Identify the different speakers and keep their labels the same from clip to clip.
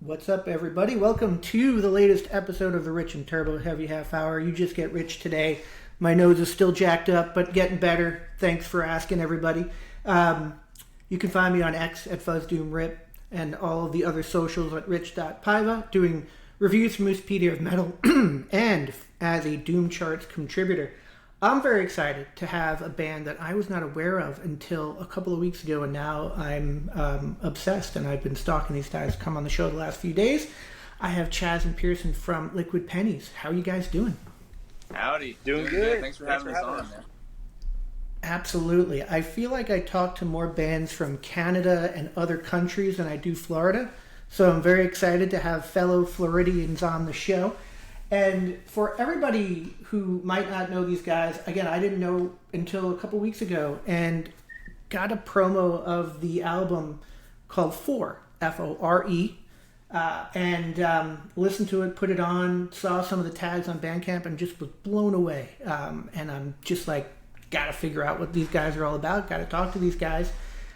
Speaker 1: What's up, everybody? Welcome to the latest episode of the Rich and Turbo Heavy Half Hour. You just get rich today. My nose is still jacked up, but getting better. Thanks for asking, everybody. You can find me on X at FuzzDoomRip and all of the other socials at rich.paiva, doing reviews from Wikipedia of Metal and as a Doom Charts contributor. I'm very excited to have a band that I was not aware of until a couple of weeks ago, and now I'm obsessed, and I've been stalking these guys come on the show the last few days. I have Chas and Pierson from Liquid Pennies. How are you guys doing?
Speaker 2: Howdy.
Speaker 3: Doing good.
Speaker 2: Thanks for having us on, man.
Speaker 1: Absolutely. I feel like I talk to more bands from Canada and other countries than I do Florida, so I'm very excited to have fellow Floridians on the show. And for everybody who might not know these guys, again, I didn't know until a couple weeks ago, and got a promo of the album called Fore, F-O-R-E, and listened to it, put it on, saw some of the tags on Bandcamp, and just was blown away. And I'm just like, gotta figure out what these guys are all about, gotta talk to these guys.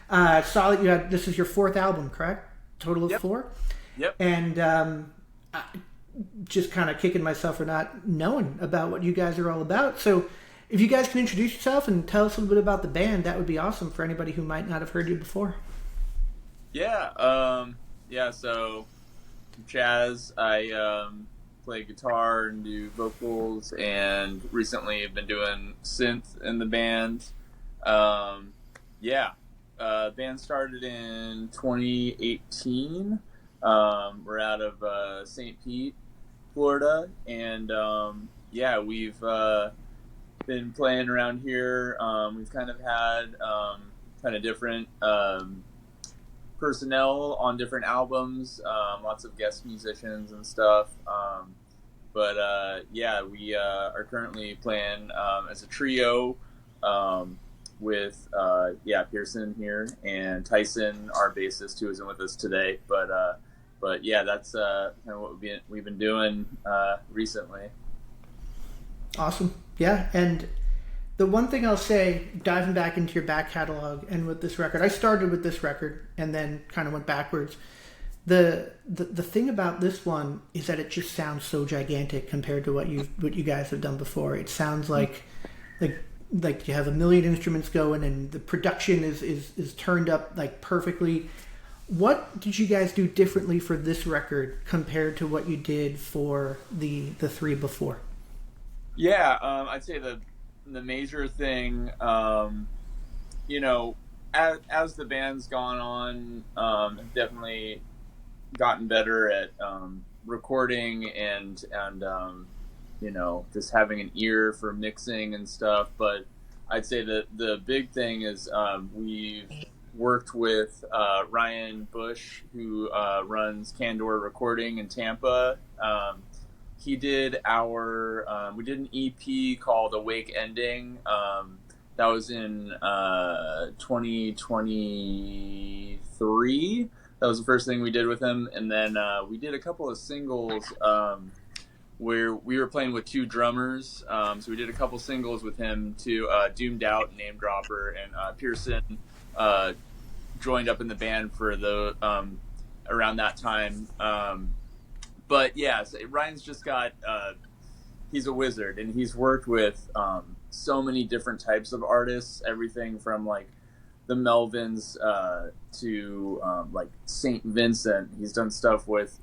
Speaker 1: Saw that you had, this is your fourth album, correct? Total of 4?
Speaker 2: Yep.
Speaker 1: And just kind of kicking myself for not knowing about what you guys are all about. So if you guys can introduce yourself and tell us a little bit about the band, that would be awesome for anybody who might not have heard you before.
Speaker 2: Yeah. So I'm Chaz. I play guitar and do vocals, and recently have been doing synth in the band. Band started in 2018. We're out of St. Pete, Florida, and we've been playing around here. We've kind of had kind of different personnel on different albums, lots of guest musicians and stuff. We are currently playing as a trio with Pierson here, and Tyson, our bassist, who isn't with us today, but yeah, that's kind of what we've been doing recently.
Speaker 1: Awesome. Yeah, and the one thing I'll say, diving back into your back catalog and with this record, I started with this record and then kind of went backwards. The thing about this one is that it just sounds so gigantic compared to what you guys have done before. It sounds like you have a million instruments going, and the production is turned up like perfectly. What did you guys do differently for this record compared to what you did for the three before?
Speaker 2: Yeah, I'd say the major thing, as the band's gone on, definitely gotten better at recording and just having an ear for mixing and stuff. But I'd say that the big thing is we've worked with Ryan Bush, who runs Candor Recording in Tampa. He did we did an EP called Awake Ending. That was in 2023. That was the first thing we did with him. And then we did a couple of singles where we were playing with two drummers. So we did a couple singles with him to Doomed Out, Name Dropper, and Pierson joined up in the band for the around that time. But yeah, so Ryan's just got he's a wizard, and he's worked with so many different types of artists, everything from like the Melvins to like St. Vincent. He's done stuff with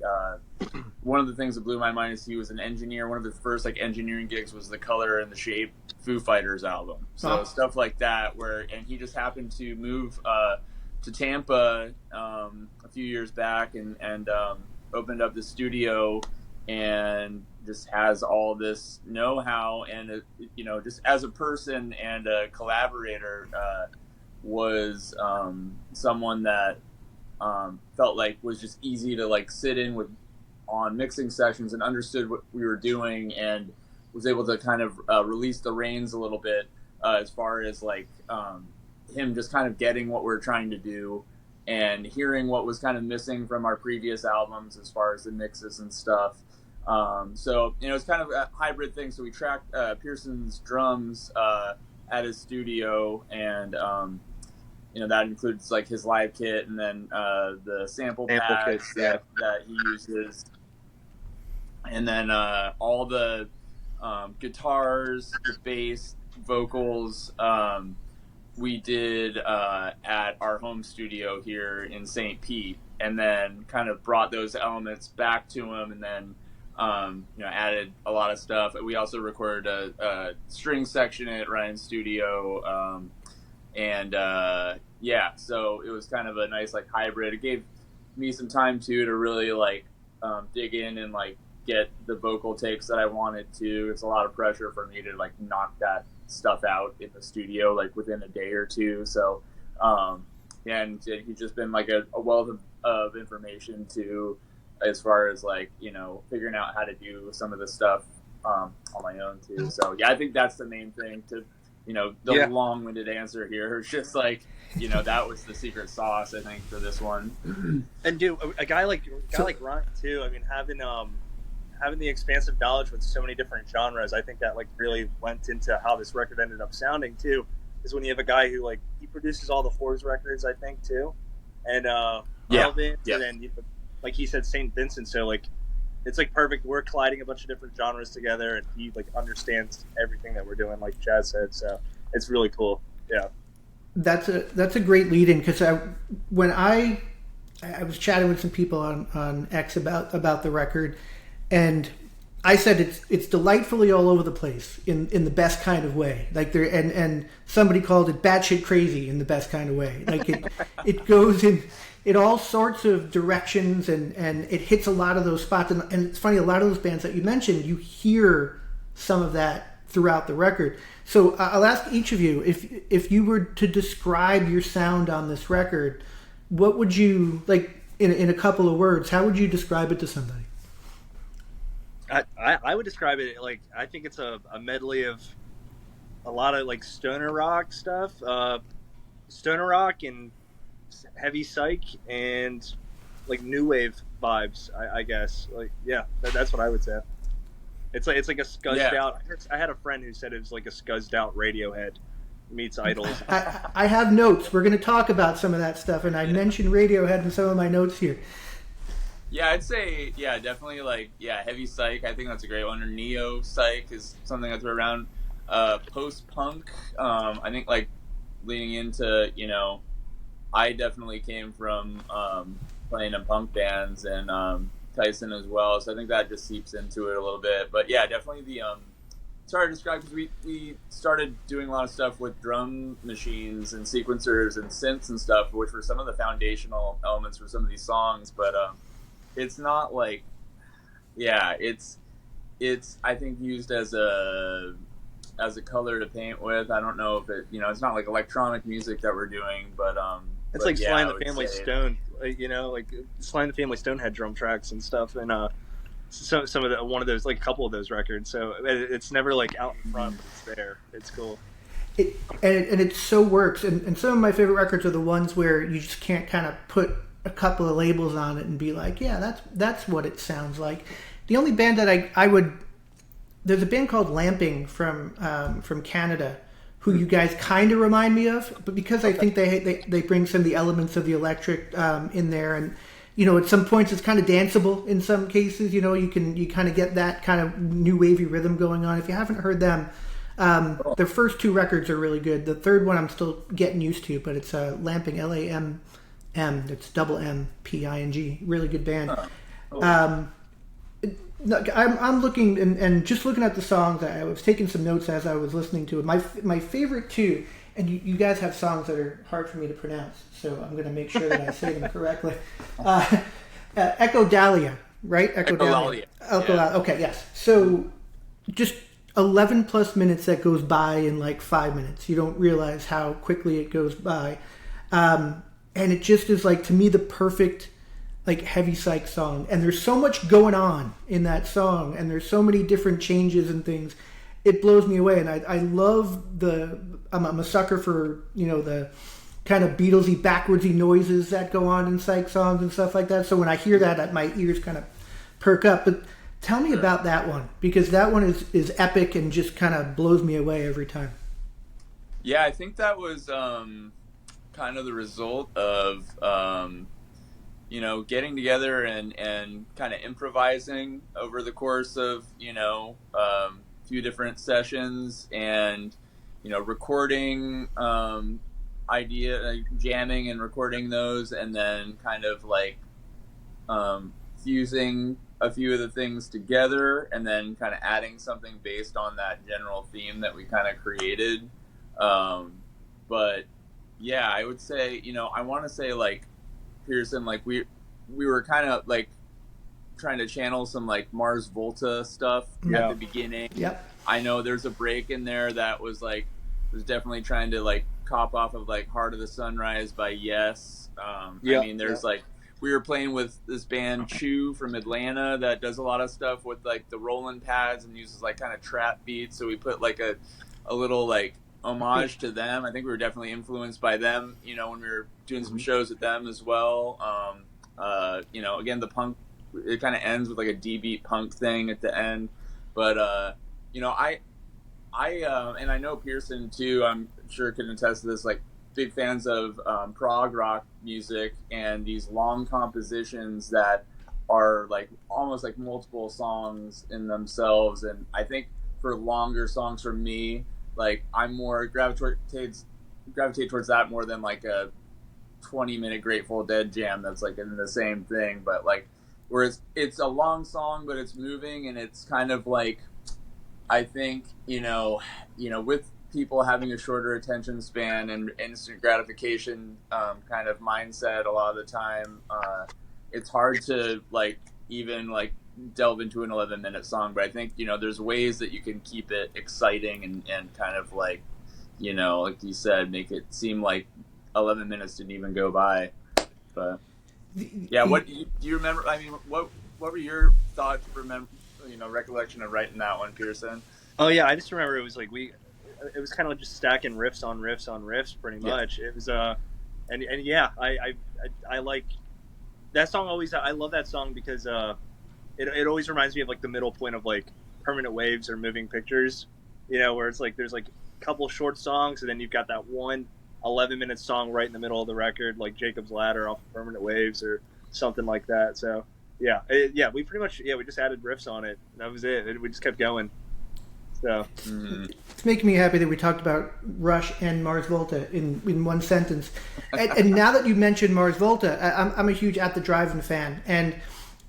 Speaker 2: one of the things that blew my mind is he was an engineer. One of his first like engineering gigs was the Color and the Shape Foo Fighters album. So stuff like that, and he just happened to move to Tampa a few years back and opened up the studio, and just has all this know-how, and just as a person and a collaborator, was someone that felt like was just easy to like sit in with on mixing sessions, and understood what we were doing, and was able to kind of release the reins a little bit as far as like him just kind of getting what we're trying to do, and hearing what was kind of missing from our previous albums as far as the mixes and stuff. So it's kind of a hybrid thing. So we tracked Pierson's drums at his studio, and that includes like his live kit and then the sample
Speaker 3: Sample
Speaker 2: pads
Speaker 3: kits, yeah.
Speaker 2: that he uses, and then all the guitars, the bass, vocals. We did at our home studio here in St. Pete, and then kind of brought those elements back to him, and then added a lot of stuff. We also recorded a string section at Ryan's studio, so it was kind of a nice like hybrid. It gave me some time too to really like dig in and like get the vocal takes that I wanted to. It's a lot of pressure for me to like knock that stuff out in the studio like within a day or two. So and he's just been like a wealth of information too, as far as like figuring out how to do some of the stuff on my own too. So yeah, I think that's the main thing. To the long-winded answer here is just like that was the secret sauce, I think, for this one.
Speaker 3: And dude, a guy like Ryan too, I mean, having the expansive knowledge with so many different genres, I think that like really went into how this record ended up sounding too. Is when you have a guy who like he produces all the Fore's records, I think too, and Relevant, and then like he said, St. Vincent. So like it's like perfect. We're colliding a bunch of different genres together, and he like understands everything that we're doing, like Chaz said. So it's really cool. Yeah,
Speaker 1: that's a great lead-in, because when I was chatting with some people on X about the record, and I said it's delightfully all over the place in the best kind of way. Like there, and somebody called it batshit crazy in the best kind of way. Like it goes in all sorts of directions, and it hits a lot of those spots. And it's funny, a lot of those bands that you mentioned, you hear some of that throughout the record. So I'll ask each of you, if you were to describe your sound on this record, what would you, like, in a couple of words, how would you describe it to somebody?
Speaker 3: I would describe it like, I think it's a medley of a lot of like stoner rock stuff, stoner rock and heavy psych and like new wave vibes, I guess. Like, yeah, that's what I would say. It's like a scuzzed out. I had a friend who said it was like a scuzzed out Radiohead meets Idols.
Speaker 1: I have notes. We're going to talk about some of that stuff, and I mentioned Radiohead in some of my notes here.
Speaker 2: Yeah, I'd say, definitely like, heavy psych. I think that's a great one. Or neo psych is something I throw around. Post-punk, I think like leaning into, I definitely came from playing in punk bands, and Tyson as well. So I think that just seeps into it a little bit. But yeah, definitely the, it's hard to describe because we started doing a lot of stuff with drum machines and sequencers and synths and stuff, which were some of the foundational elements for some of these songs. But it's not like, it's I think used as a color to paint with. I don't know if it, it's not like electronic music that we're doing, but
Speaker 3: it's like Sly and the Family Stone, like Sly and the Family Stone had drum tracks and stuff, and some of one of those, like a couple of those records. So it's never like out in front, but it's there. It's cool.
Speaker 1: And it so works. And some of my favorite records are the ones where you just can't kind of put a couple of labels on it and be like, yeah, that's what it sounds like. The only band that I would, there's a band called Lamping from Canada, who you guys kind of remind me of, but because I think they bring some of the elements of the electric in there, and at some points it's kind of danceable in some cases. You kind of get that kind of new wavy rhythm going on. If you haven't heard them, their first two records are really good. The third one I'm still getting used to, but it's Lamping, Lamm. It's double Mping. Really good band. I'm looking and just looking at the songs. I was taking some notes as I was listening to it. My favorite two, and you guys have songs that are hard for me to pronounce, so I'm going to make sure that I say them correctly. Echolalia, right?
Speaker 2: Echolalia.
Speaker 1: Okay, yes. So just 11 plus minutes that goes by in like 5 minutes. You don't realize how quickly it goes by. And it just is like, to me, the perfect like heavy psych song, and there's so much going on in that song, and there's so many different changes and things. It blows me away, and I love I'm a sucker for the kind of Beatlesy backwardsy noises that go on in psych songs and stuff like that. So when I hear that, my ears kind of perk up. But tell me about that one, because that one is epic and just kind of blows me away every time.
Speaker 2: Yeah, I think that was kind kind of the result of getting together and kind of improvising over the course of a few different sessions, and recording jamming and recording those, and then kind of like fusing a few of the things together, and then kind of adding something based on that general theme that we kind of created. But yeah, I would say, I want to say like Pearson, like we were kind of like trying to channel some like Mars Volta stuff at the beginning.
Speaker 1: Yep.
Speaker 2: I know there's a break in there that was definitely trying to like cop off of like Heart of the Sunrise by Yes. I mean, there's like, we were playing with this band Chew from Atlanta that does a lot of stuff with like the Roland pads and uses like kind of trap beats. So we put like a little like homage to them. I think we were definitely influenced by them, when we were doing some shows with them as well. Again, the punk, it kind of ends with like a D-beat punk thing at the end. But, and I know Pearson too, I'm sure can attest to this, like big fans of prog rock music and these long compositions that are like almost like multiple songs in themselves. And I think for longer songs for me, like I'm more gravitate towards that more than like a 20-minute Grateful Dead jam that's like in the same thing. But like, whereas it's a long song, but it's moving, and it's kind of like, I think, with people having a shorter attention span and instant gratification kind of mindset a lot of the time, it's hard to like even like delve into an 11-minute song. But I think, there's ways that you can keep it exciting and kind of like, like you said, make it seem like 11 minutes didn't even go by. But yeah, what do you remember? I mean, what were your thoughts, recollection of writing that one, Pearson?
Speaker 3: Oh yeah, I just remember it was like it was kind of just stacking riffs on riffs on riffs, pretty much. It was and yeah, I like that song always. I love that song because it always reminds me of like the middle point of like Permanent Waves or Moving Pictures, where it's like there's like a couple short songs and then you've got that one 11-minute song right in the middle of the record, like Jacob's Ladder off of Permanent Waves or something like that. So yeah, we pretty much we just added riffs on it. That was it. We just kept going. So
Speaker 1: it's making me happy that we talked about Rush and Mars Volta in one sentence. And now that you mentioned Mars Volta, I'm a huge At the Drive-In fan, and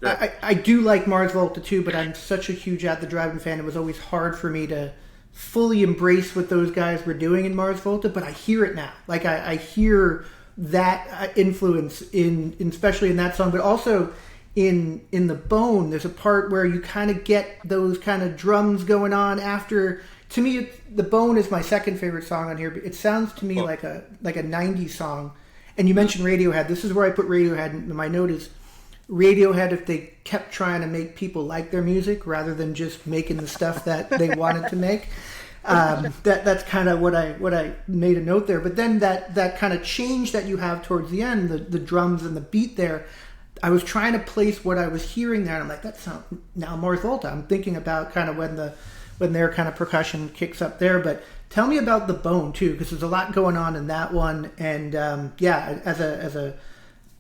Speaker 1: I do like Mars Volta too. But I'm such a huge At the Drive-In fan. It was always hard for me to fully embrace what those guys were doing in Mars Volta, but I hear it now. Like I hear that influence in especially in that song, but also in The Bone. There's a part where you kind of get those kind of drums going on after. To me, The Bone is my second favorite song on here. But it sounds to me like a 90s song. And you mentioned Radiohead. This is where I put Radiohead in my note is Radiohead, if they kept trying to make people like their music rather than just making the stuff that they wanted to make. That's kind of what I made a note there. But then that kind of change that you have towards the end, the drums and the beat there, I was trying to place what I was hearing there, and I'm like, that sounds now Mars Volta. I'm thinking about kind of when their kind of percussion kicks up there. But tell me about The Bone too, because there's a lot going on in that one. And as a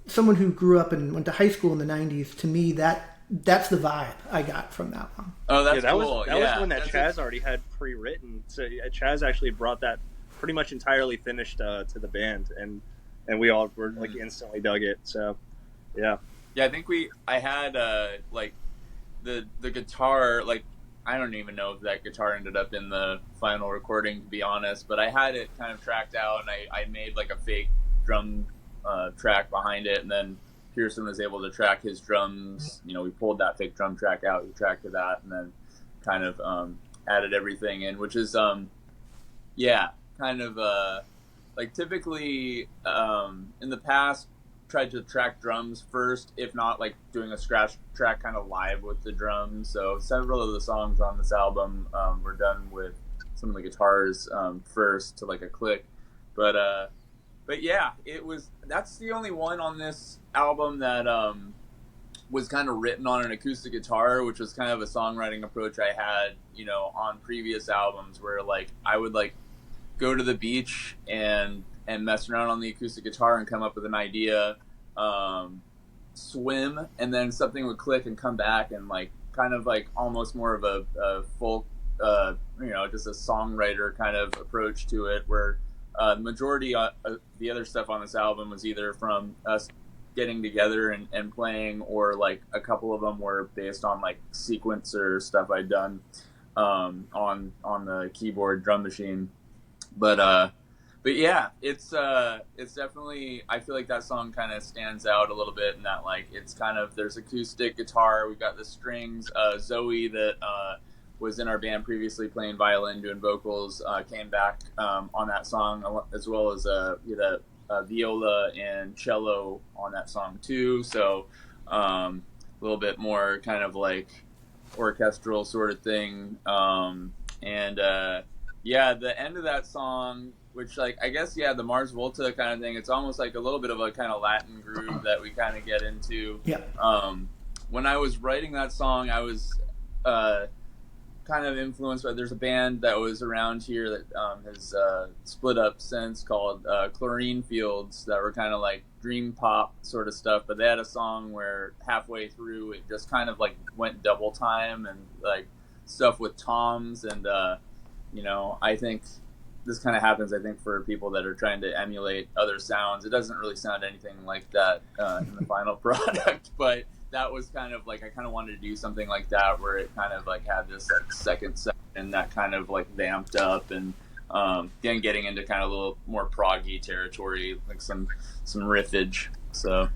Speaker 1: someone who grew up and went to high school in the 90s, to me that's the vibe I got from that one.
Speaker 2: Oh, that's
Speaker 3: cool. That was one that
Speaker 2: that's
Speaker 3: Chas already had pre-written. So Chas actually brought that pretty much entirely finished to the band, and we all were like instantly dug it. So yeah,
Speaker 2: I think I had like the guitar, like I don't even know if that guitar ended up in the final recording, to be honest, but I had it kind of tracked out, and I made like a fake drum track behind it, and then Pierson was able to track his drums. We pulled that fake drum track out, we tracked to that, and then kind of added everything in, which is kind of like typically in the past tried to track drums first, if not like doing a scratch track kind of live with the drums. So several of the songs on this album were done with some of the guitars first to like a click, but yeah, that's the only one on this album that was kind of written on an acoustic guitar, which was kind of a songwriting approach I had, on previous albums, where like I would like go to the beach and and mess around on the acoustic guitar and come up with an idea, swim, and then something would click and come back, and like kind of like almost more of a folk, just a songwriter kind of approach to it, where the majority of the other stuff on this album was either from us getting together and playing, or like a couple of them were based on like sequencer stuff I'd done on the keyboard drum machine. But yeah, it's definitely, I feel like that song kind of stands out a little bit in that, like, it's kind of, there's acoustic guitar, we've got the strings. Zoe, that was in our band previously playing violin, doing vocals, came back on that song, as well as viola and cello on that song too. So a little bit more kind of like orchestral sort of thing. Yeah, the end of that song, which, like, I guess, yeah, the Mars Volta kind of thing, it's almost like a little bit of a kind of Latin groove that we kind of get into.
Speaker 1: Yeah.
Speaker 2: When I was writing that song, I was kind of influenced by, there's a band that was around here that has split up since, called Chlorine Fields, that were kind of like dream pop sort of stuff, but they had a song where halfway through it just kind of like went double time and like stuff with toms, and I think this kind of happens, I think, for people that are trying to emulate other sounds. It doesn't really sound anything like that in the final product, but that was kind of like, I kind of wanted to do something like that, where it kind of like had this like second section that kind of like vamped up, and then getting into kind of a little more proggy territory, like some riffage. So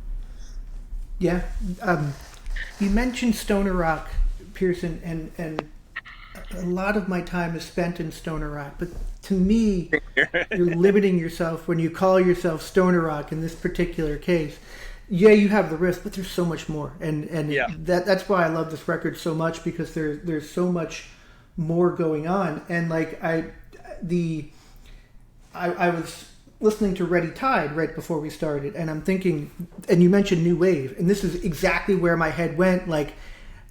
Speaker 1: yeah, you mentioned stoner rock, Pierson, and a lot of my time is spent in stoner rock, but to me, you're limiting yourself when you call yourself stoner rock in this particular case. Yeah, you have the riff, but there's so much more, and yeah, that's why I love this record so much, because there's so much more going on. And like I was listening to Ready Tide right before we started, and I'm thinking, and you mentioned new wave, and this is exactly where my head went, like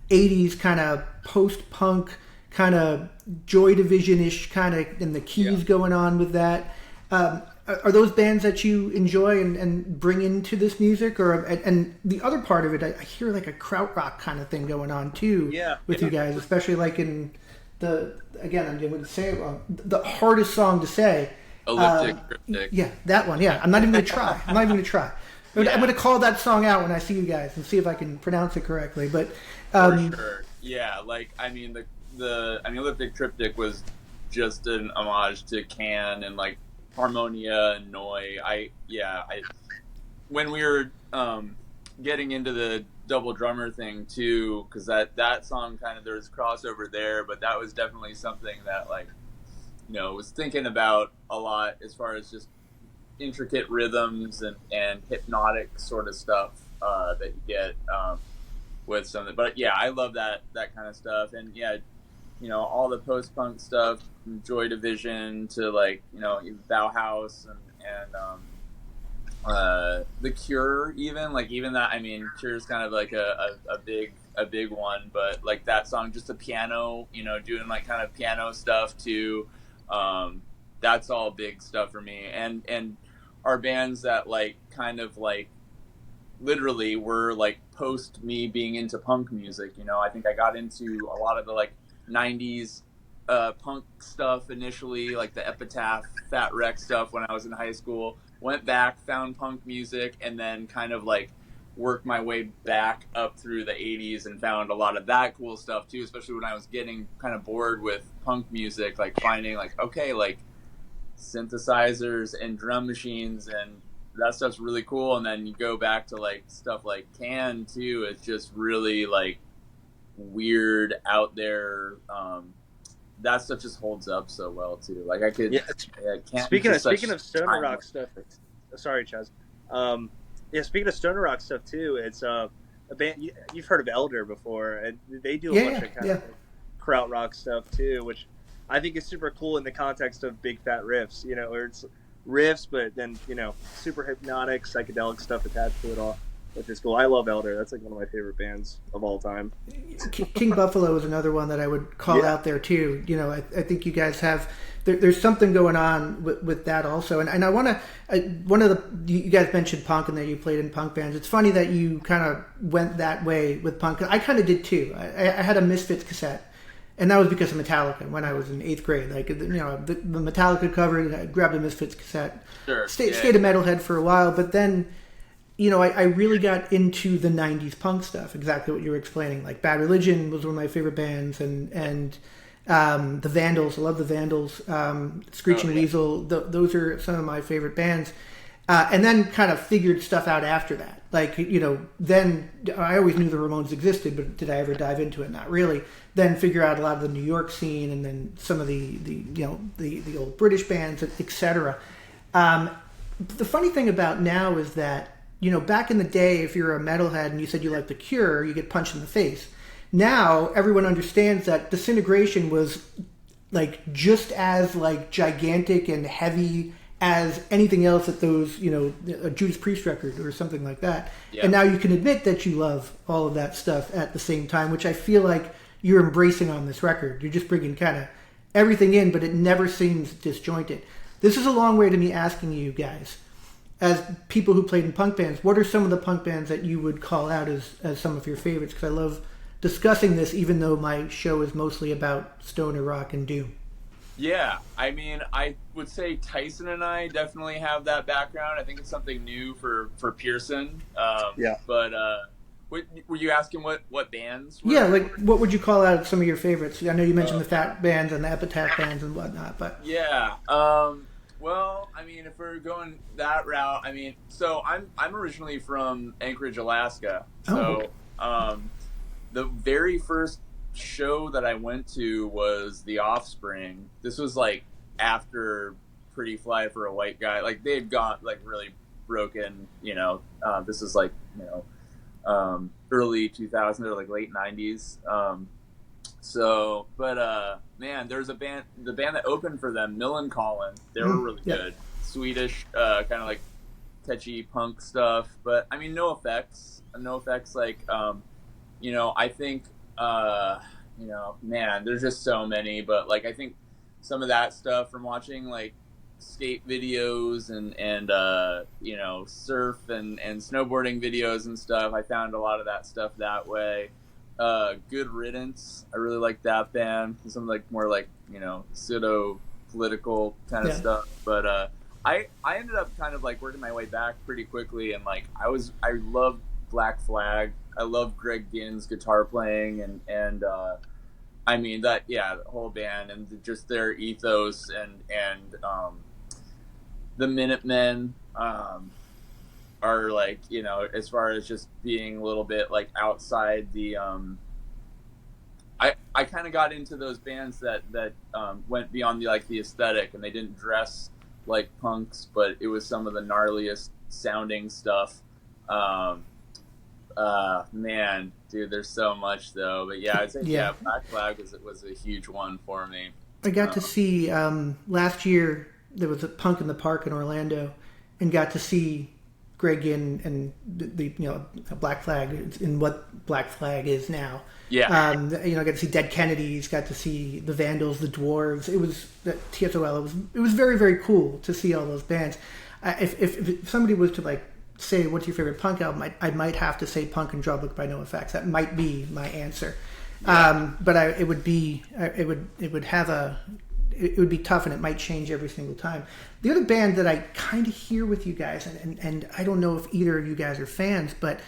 Speaker 1: 80s kind of post-punk, kind of Joy Division-ish kind of, and the keys going on with that. Are those bands that you enjoy and bring into this music? Or and the other part of it, I hear like a krautrock kind of thing going on too with you guys, especially like in the, again, I'm going to say it wrong, the hardest song to say.
Speaker 2: Elliptic Cryptic.
Speaker 1: Yeah, that one. Yeah, I'm not even going to try. I'm going to call that song out when I see you guys and see if I can pronounce it correctly. But
Speaker 2: for sure. Yeah, like, I mean, the Elliptic Triptych was just an homage to Can and like Harmonia and Noi. When we were getting into the double drummer thing too, because that song kind of, there was crossover there, but that was definitely something that, like, was thinking about a lot as far as just intricate rhythms and hypnotic sort of stuff that you get with something. But yeah, I love that kind of stuff. And yeah, all the post-punk stuff, from Joy Division to like, Bauhaus and The Cure, even that, I mean, Cure's kind of like a big one, but like that song, just the piano, doing like kind of piano stuff too. That's all big stuff for me. And our bands that like kind of like literally were like post me being into punk music, I think I got into a lot of the like 90s punk stuff initially, like the Epitaph, Fat Wreck stuff when I was in high school. Went back, found punk music, and then kind of like worked my way back up through the 80s and found a lot of that cool stuff too, especially when I was getting kind of bored with punk music, like finding like, okay, like synthesizers and drum machines, and that stuff's really cool. And then you go back to like stuff like Can too, it's just really like weird, out there. That stuff just holds up so well too. Like I could. Yeah,
Speaker 3: speaking of stoner rock stuff. Sorry, Chas. Speaking of stoner rock stuff too, it's a band you've heard of Elder before, and they do a bunch of kind of krautrock stuff too, which I think is super cool in the context of big fat riffs. Or it's riffs, but then super hypnotic, psychedelic stuff attached to it all. Which is cool. I love Elder. That's like one of my favorite bands of all time.
Speaker 1: King Buffalo is another one that I would call out there too. I think you guys have there's something going on with that also. And I want to, one of the, you guys mentioned punk and that you played in punk bands. It's funny that you kind of went that way with punk. I kind of did too. I had a Misfits cassette. And that was because of Metallica when I was in 8th grade. Like, you know, the Metallica cover, and I grabbed a Misfits cassette.
Speaker 2: Sure.
Speaker 1: Stayed a metalhead for a while, but then, you know, I really got into the 90s punk stuff, exactly what you were explaining. Like, Bad Religion was one of my favorite bands, and the Vandals, I love the Vandals, Screeching Weasel, those are some of my favorite bands. And then kind of figured stuff out after that. Like, you know, then I always knew the Ramones existed, but did I ever dive into it? Not really. Then figure out a lot of the New York scene, and then some of the you know, the old British bands, etc. The funny thing about now is that, you know, back in the day, if you're a metalhead and you said you liked The Cure, you get punched in the face. Now everyone understands that Disintegration was like just as like gigantic and heavy as anything else that those, you know, a Judas Priest record or something like that. Yeah. And now you can admit that you love all of that stuff at the same time, which I feel like you're embracing on this record. You're just bringing kind of everything in, but it never seems disjointed. This is a long way to me asking you guys, as people who played in punk bands, what are some of the punk bands that you would call out as some of your favorites? Because I love discussing this, even though my show is mostly about stoner rock and doom.
Speaker 2: Yeah, I mean, I would say Tyson and I definitely have that background. I think it's something new for Pierson.
Speaker 3: Yeah.
Speaker 2: But were you asking what bands?
Speaker 1: Yeah, like what would you call out some of your favorites? I know you mentioned the Fat bands and the Epitaph bands and whatnot, but
Speaker 2: yeah. Well, I mean, if we're going that route, I mean, so I'm originally from Anchorage, Alaska. So the very first show that I went to was The Offspring. This was like after Pretty Fly for a White Guy. Like they'd gone like really broken, you know. This is like, you know, early 2000s or like late 90s. So, but man, there's a band, the band that opened for them, Millencolin. They were really good. Swedish, kind of like catchy punk stuff. But I mean, no effects, like, you know, I think, you know, man, there's just so many, but like, I think some of that stuff from watching like skate videos and you know, surf and snowboarding videos and stuff, I found a lot of that stuff that way. Good Riddance, I really like that band. Some like more like, you know, pseudo political kind of stuff, but I ended up kind of like working my way back pretty quickly, and like I loved Black Flag. I love Greg Ginn's guitar playing, and I mean that, yeah, the whole band and just their ethos, and the Minutemen are like, you know, as far as just being a little bit like outside the I kind of got into those bands that went beyond the aesthetic, and they didn't dress like punks, but it was some of the gnarliest sounding stuff. Man, dude, there's so much though. But yeah, I'd say Black Flag was a huge one for me.
Speaker 1: I got to see last year there was a Punk in the Park in Orlando, and got to see Greg Ginn and the you know, Black Flag in what Black Flag is now.
Speaker 2: Yeah.
Speaker 1: You know, I got to see Dead Kennedys, got to see the Vandals, the Dwarves. It was TSOL. It was very, very cool to see all those bands. If somebody was to like say what's your favorite punk album, I might have to say Punk and Drawbook by No Effects. That might be my answer. Yeah. But it would be tough, and it might change every single time. The other band that I kind of hear with you guys, and I don't know if either of you guys are fans, but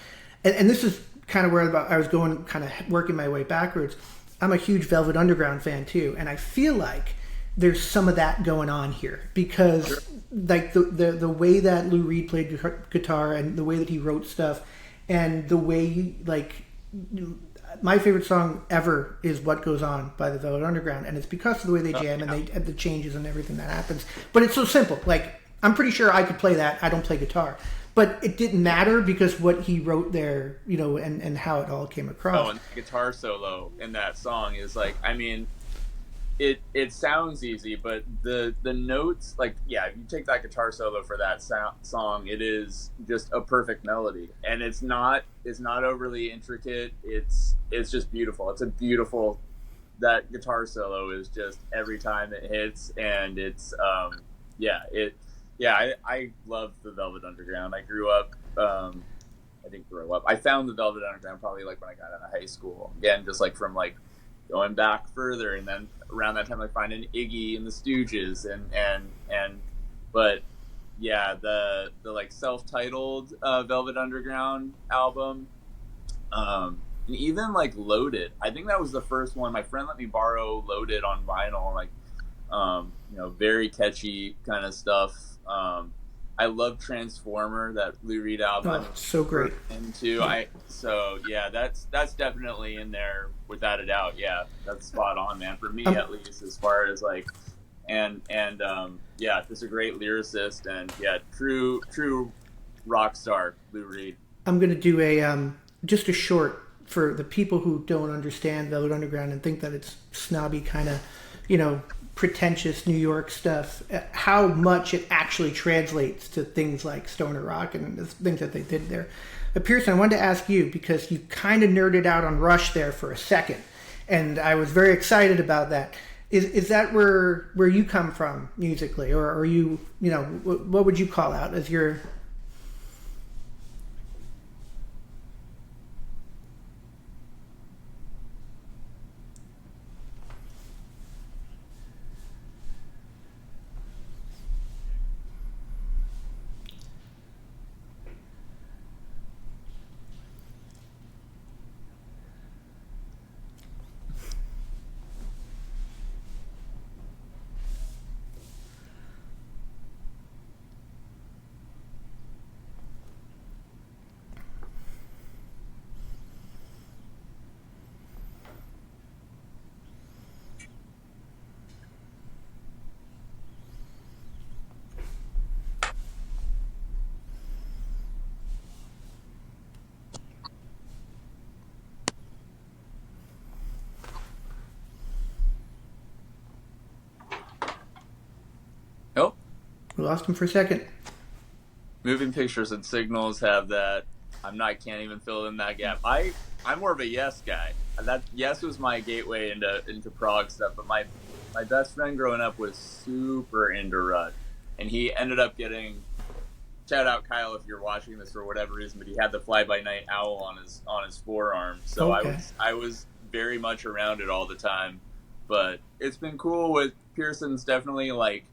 Speaker 1: and this is kind of where I was going, kind of working my way backwards. I'm a huge Velvet Underground fan too, and I feel like there's some of that going on here, because like the way that Lou Reed played guitar, and the way that he wrote stuff, and the way like my favorite song ever is What Goes On by the Velvet Underground, and it's because of the way they jam and the changes and everything that happens. But it's so simple. Like, I'm pretty sure I could play that. I don't play guitar. But it didn't matter, because what he wrote there, you know, and how it all came across.
Speaker 2: Oh, and the guitar solo in that song is like, I mean, it sounds easy, but the notes, like, yeah, if you take that guitar solo for that song, it is just a perfect melody, and it's not overly intricate. It's just beautiful. It's a beautiful that guitar solo is just every time it hits, and it's I love the Velvet Underground. I grew up. I didn't grow up. I found the Velvet Underground probably like when I got out of high school. Again, just like from like going back further, and then around that time like finding Iggy and the Stooges, but yeah, the like self-titled Velvet Underground album, and even like Loaded. I think that was the first one. My friend let me borrow Loaded on vinyl, like very catchy kind of stuff. I love Transformer, that Lou Reed album.
Speaker 1: Oh, so great.
Speaker 2: That's definitely in there without a doubt. Yeah, that's spot on, man. For me, at least, as far as like, just a great lyricist, and true rock star, Lou Reed.
Speaker 1: I'm gonna do a just a short for the people who don't understand Velvet Underground and think that it's snobby kind of, pretentious New York stuff, how much it actually translates to things like stoner rock and the things that they did there. But Pierson, I wanted to ask you, because you kind of nerded out on Rush there for a second, and I was very excited about that. Is that where you come from musically, or are you, what would you call out as your...
Speaker 2: Oh,
Speaker 1: We lost him for a second.
Speaker 2: Moving pictures and signals have that. Can't even fill in that gap. I'm more of a Yes guy. That Yes was my gateway into prog stuff. But my best friend growing up was super into Rush, and he ended up getting, shout out Kyle if you're watching this for whatever reason, but he had the Fly By Night owl on his forearm. So
Speaker 1: okay.
Speaker 2: I was very much around it all the time. But it's been cool with Pierson's definitely like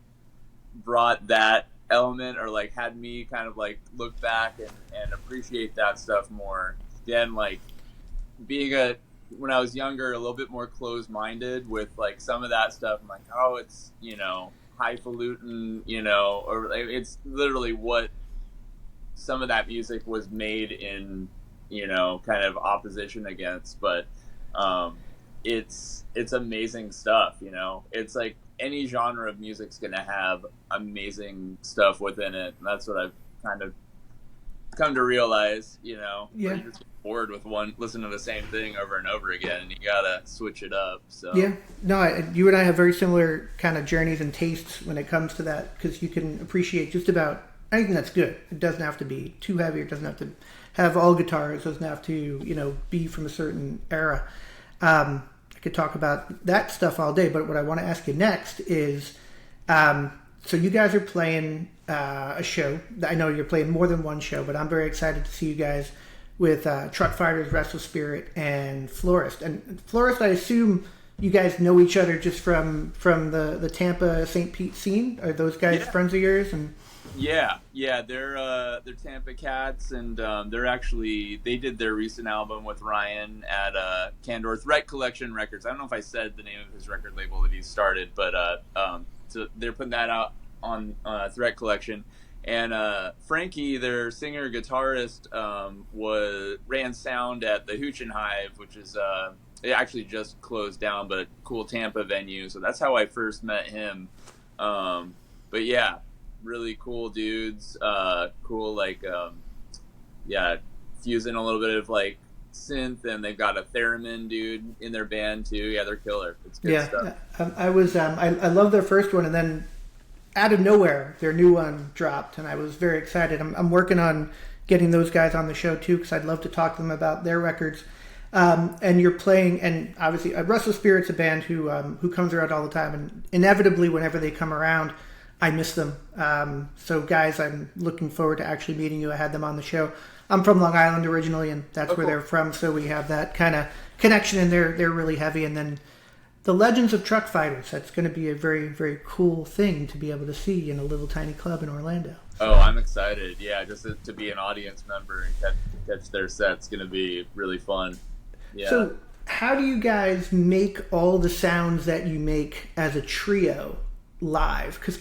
Speaker 2: brought that element, or like had me kind of like look back and appreciate that stuff more. Again, like being when I was younger, a little bit more closed-minded with like some of that stuff. I'm like, oh, it's highfalutin, or like, it's literally what some of that music was made in, kind of opposition against. But it's amazing stuff. It's like any genre of music's gonna have amazing stuff within it, and that's what I've kind of come to realize.
Speaker 1: Yeah.
Speaker 2: Where you just get bored with listening to the same thing over and over again, and you gotta switch it up. So
Speaker 1: yeah, no, you and I have very similar kind of journeys and tastes when it comes to that, because you can appreciate just about anything that's good. It doesn't have to be too heavy. It doesn't have to have all guitars. It doesn't have to be from a certain era. I could talk about that stuff all day, but what I want to ask you next is, so you guys are playing a show. I know you're playing more than one show, but I'm very excited to see you guys with Truckfighters, Restless Spirit, and Florist. And Florist, I assume you guys know each other just from the Tampa St. Pete scene. Are those guys friends of yours? And
Speaker 2: yeah, they're Tampa cats, and they did their recent album with Ryan at Candor Threat Collection Records. I don't know if I said the name of his record label that he started, but so they're putting that out on Threat Collection. And Frankie, their singer guitarist, ran sound at the Hooch and Hive, which is it actually just closed down, but cool Tampa venue. So that's how I first met him. But yeah, really cool dudes. Cool, like fusing a little bit of like synth, and they've got a theremin dude in their band too. Yeah, they're killer. It's good stuff.
Speaker 1: I love their first one, and then out of nowhere, their new one dropped, and I was very excited. I'm working on getting those guys on the show too, because I'd love to talk to them about their records. And you're playing, and obviously, Restless Spirit's a band who comes around all the time, and inevitably, whenever they come around, I miss them. So, guys, I'm looking forward to actually meeting you. I had them on the show. I'm from Long Island originally, and that's where they're from, so we have that kind of connection, and they're really heavy. And then the Legends of Truckfighters, that's going to be a very, very cool thing to be able to see in a little tiny club in Orlando.
Speaker 2: Oh, I'm excited. Yeah, just to be an audience member and catch their set's going to be really fun. Yeah.
Speaker 1: So how do you guys make all the sounds that you make as a trio live? Because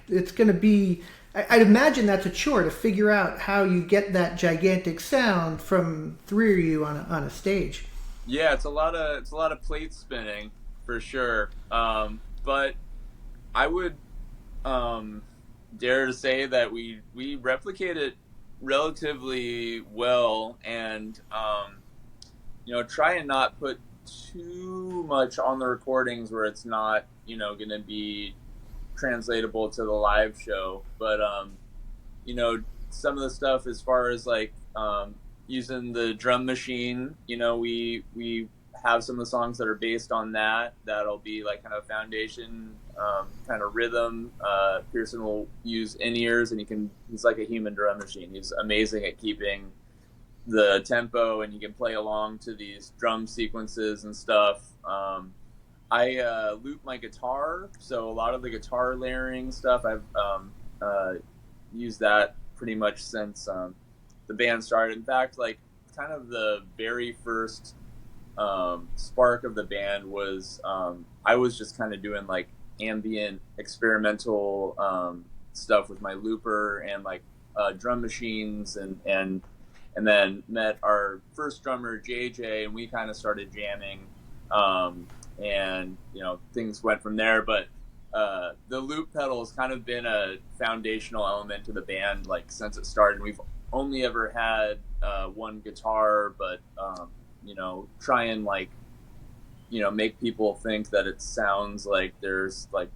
Speaker 1: it's going to be... I'd imagine that's a chore to figure out how you get that gigantic sound from three of you on a stage.
Speaker 2: Yeah, it's a lot of plate spinning for sure. But I would dare to say that we replicate it relatively well, and try and not put too much on the recordings where it's not going to be translatable to the live show. But some of the stuff as far as like using the drum machine, we have some of the songs that are based on that'll be like kind of foundation kind of rhythm. Pierson will use in-ears, and he's like a human drum machine. He's amazing at keeping the tempo, and you can play along to these drum sequences and stuff. I loop my guitar, so a lot of the guitar layering stuff I've used that pretty much since the band started. In fact, like kind of the very first spark of the band was I was just kind of doing like ambient experimental stuff with my looper and like drum machines, and then met our first drummer JJ, and we kind of started jamming, and things went from there. But the loop pedal has kind of been a foundational element to the band like since it started. We've only ever had one guitar, but try and like make people think that it sounds like there's like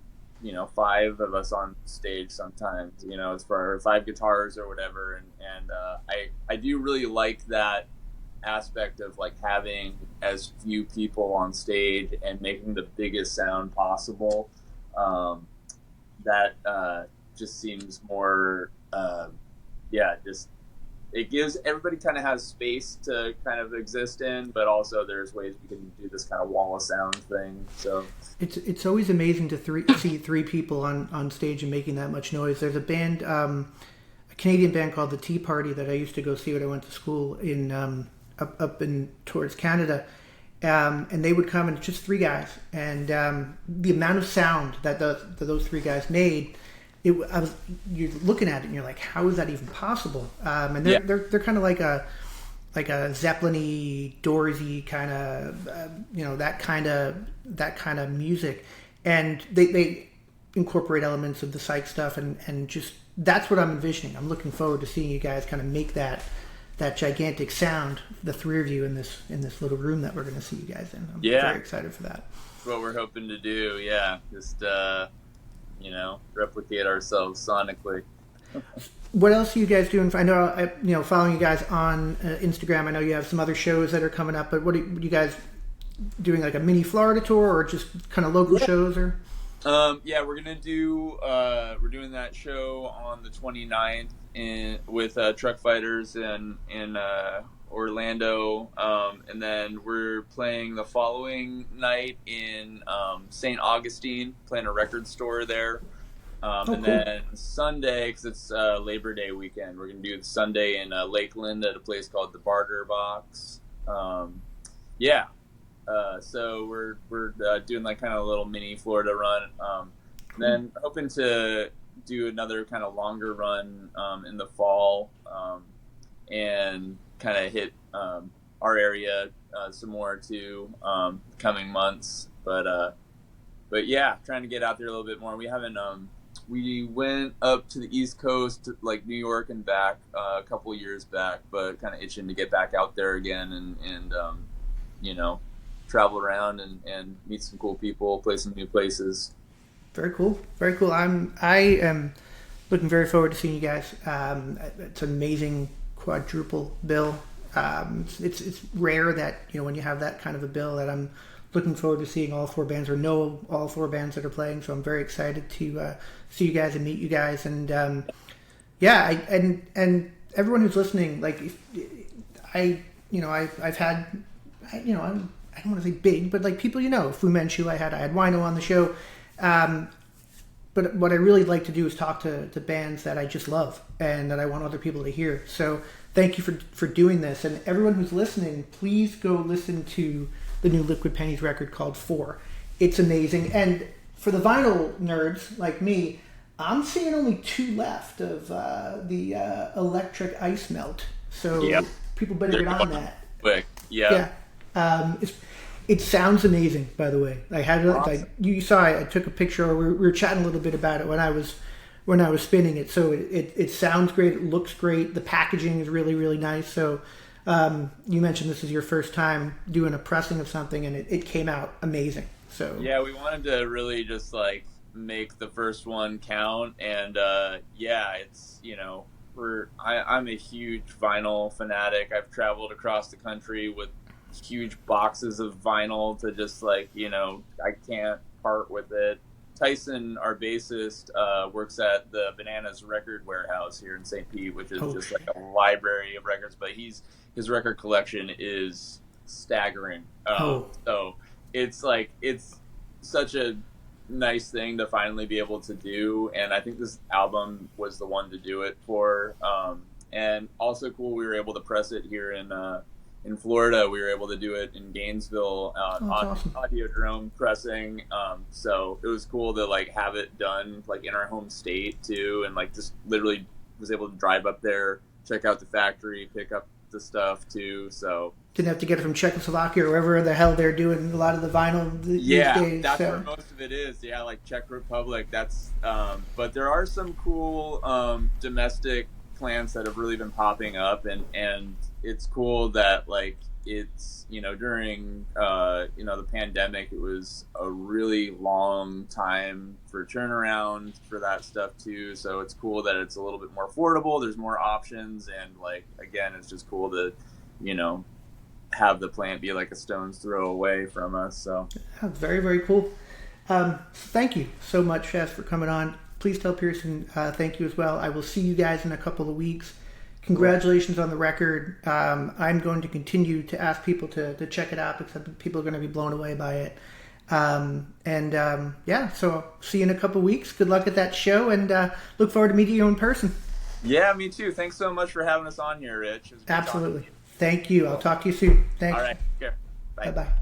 Speaker 2: five of us on stage sometimes, it's for 5 guitars or whatever, and I do really like that aspect of like having as few people on stage and making the biggest sound possible. That just seems more just it gives everybody kind of has space to kind of exist in, but also there's ways we can do this kind of wall of sound thing. So
Speaker 1: it's always amazing to see 3 people on stage and making that much noise. There's a band, a Canadian band called the Tea Party that I used to go see when I went to school in up in towards Canada, and they would come, and it's just 3 guys, and the amount of sound that those 3 guys made. You're looking at it and you're like, how is that even possible? And they're kind of like a Zeppelin-y, Doorsy kind of, that kind of music, and they incorporate elements of the psych stuff, and just that's what I'm envisioning. I'm looking forward to seeing you guys kind of make that gigantic sound, the 3 of you in this little room that we're going to see you guys in. I'm very excited for that.
Speaker 2: That's what we're hoping to do. Yeah, just replicate ourselves sonically.
Speaker 1: What else are you guys doing? I know, following you guys on Instagram, I know you have some other shows that are coming up, but what are you guys doing, like a mini Florida tour or just kind of local shows? Or
Speaker 2: we're gonna do we're doing that show on the 29th with Truckfighters in Orlando, and then we're playing the following night in St. Augustine, playing a record store there. And then Sunday, because it's Labor Day weekend, we're going to do Sunday in Lakeland at a place called the Barter Box. So we're doing like kind of a little mini Florida run. And then hoping to do another kind of longer run in the fall, and kind of hit our area some more too coming months. But yeah, trying to get out there a little bit more. We haven't we went up to the East Coast, like New York and back a couple years back, but kind of itching to get back out there again and travel around and meet some cool people, play some new places.
Speaker 1: Very cool. I am looking very forward to seeing you guys. It's an amazing quadruple bill. It's rare that, when you have that kind of a bill, that I'm looking forward to seeing all 4 bands, or know all 4 bands that are playing. So I'm very excited to see you guys and meet you guys. And and everyone who's listening, like, I've had, I don't want to say big, but like people, Fu Manchu, I had Wino on the show. But what I really like to do is talk to bands that I just love and that I want other people to hear. So thank you for doing this. And everyone who's listening, please go listen to the new Liquid Pennies record called Fore. It's amazing. And for the vinyl nerds like me, I'm seeing only 2 left of the Electric Ice Melt. So people better get on that.
Speaker 2: Quick. Yeah.
Speaker 1: It sounds amazing, by the way. I had like you saw. I took a picture. Or we were chatting a little bit about it when I was spinning it. So it sounds great. It looks great. The packaging is really, really nice. So you mentioned this is your first time doing a pressing of something, and it came out amazing. So
Speaker 2: yeah, we wanted to really just like make the first one count, and it's I'm a huge vinyl fanatic. I've traveled across the country with huge boxes of vinyl to just like, I can't part with it. Tyson, our bassist, works at the Bananas Record Warehouse here in St. Pete, which is just like a library of records, but his record collection is staggering. So it's like, it's such a nice thing to finally be able to do, and I think this album was the one to do it for. And also cool, we were able to press it here in Florida. We were able to do it in Gainesville on
Speaker 1: awesome.
Speaker 2: Audiodrome pressing. So it was cool to like have it done like in our home state too, and like just literally was able to drive up there, check out the factory, pick up the stuff too. So
Speaker 1: didn't have to get it from Czechoslovakia or wherever the hell they're doing a lot of the vinyl these days.
Speaker 2: That's where most of it is. Yeah, like Czech Republic. That's but there are some cool domestic plants that have really been popping up, and it's cool that like it's during the pandemic, it was a really long time for turnaround for that stuff too. So it's cool that it's a little bit more affordable. There's more options, and like again, it's just cool to have the plant be like a stone's throw away from us. So
Speaker 1: that's very, very cool. Thank you so much, Chas, for coming on. Please tell Pierson thank you as well. I will see you guys in a couple of weeks. Congratulations on the record. I'm going to continue to ask people to check it out because people are going to be blown away by it. So see you in a couple of weeks. Good luck at that show, and look forward to meeting you in person.
Speaker 2: Yeah, me too. Thanks so much for having us on here, Rich.
Speaker 1: Absolutely. Thank you. I'll talk to you soon. Thanks.
Speaker 2: All right. Take care. Bye.
Speaker 1: Bye-bye.